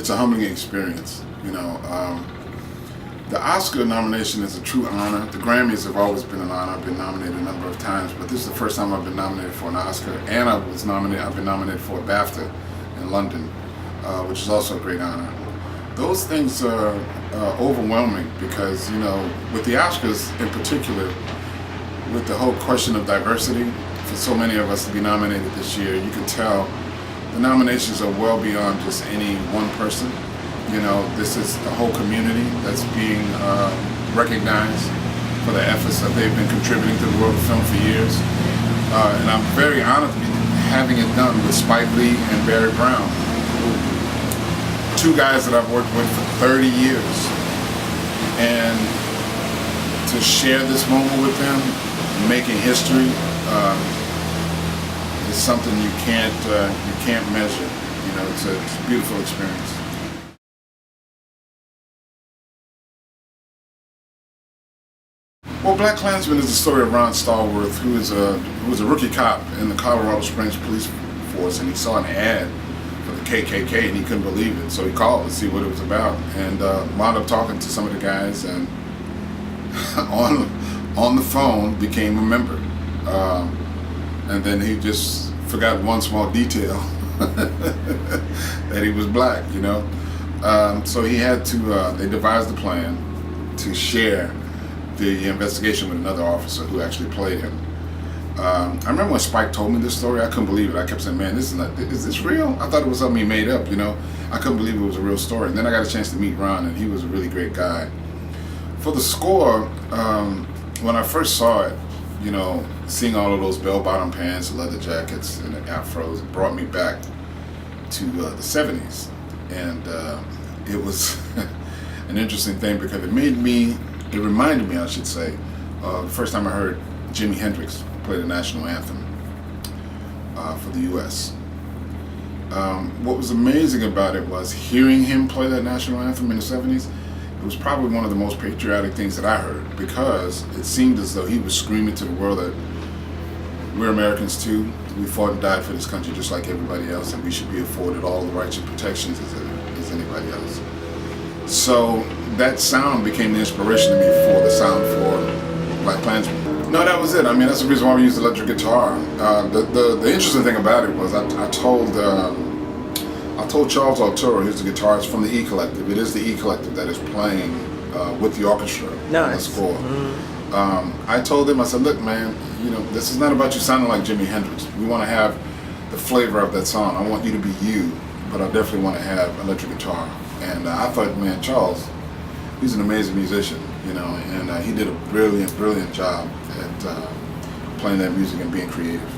it's a humbling experience. You know, the Oscar nomination is a true honor. The Grammys have always been an honor. I've been nominated a number of times, but this is the first time I've been nominated for an Oscar, and I've been nominated for a BAFTA in London, which is also a great honor. Those things are overwhelming because, you know, with the Oscars in particular, with the whole question of diversity, for so many of us to be nominated this year, you can tell the nominations are well beyond just any one person. You know, this is a whole community that's being recognized for the efforts that they've been contributing to the world of film for years. And I'm very honored to be having it done with Spike Lee and Barry Brown, two guys that I've worked with for 30 years. And to share this moment with them, making history, is something you can't measure. You know, it's a beautiful experience. Well, BlacKkKlinsman is the story of Ron Stallworth, who was a rookie cop in the Colorado Springs police force, and he saw an ad for the KKK and he couldn't believe it, so he called to see what it was about, and wound up talking to some of the guys, and on the phone became a member, and then he just forgot one small detail, that he was black, you know. So he had to, they devised a plan to share the investigation with another officer who actually played him. I remember when Spike told me this story, I couldn't believe it. I kept saying, man, is this real? I thought it was something he made up, you know. I couldn't believe it was a real story. And then I got a chance to meet Ron, and he was a really great guy. For the score, when I first saw it, you know, seeing all of those bell-bottom pants, leather jackets, and the afros, it brought me back to the 70s. And it was an interesting thing because it reminded me, I should say, the first time I heard Jimi Hendrix play the national anthem for the U.S. What was amazing about it was hearing him play that national anthem in the 70s. It was probably one of the most patriotic things that I heard, because it seemed as though he was screaming to the world that we're Americans too. We fought and died for this country just like everybody else, and we should be afforded all the rights and protections as anybody else. So that sound became the inspiration to me for the sound for BlacKkKlinsman. No, that was it. I mean, that's the reason why we used electric guitar. The interesting thing about it was I told Charles Arturo, who's the guitarist from the E Collective. It is the E Collective that is playing with the orchestra on the score. Mm-hmm. I told him, I said, look, man, you know, this is not about you sounding like Jimi Hendrix. We want to have the flavor of that song. I want you to be you, but I definitely want to have electric guitar. And I thought, man, Charles, he's an amazing musician, you know, and he did a brilliant job at playing that music and being creative.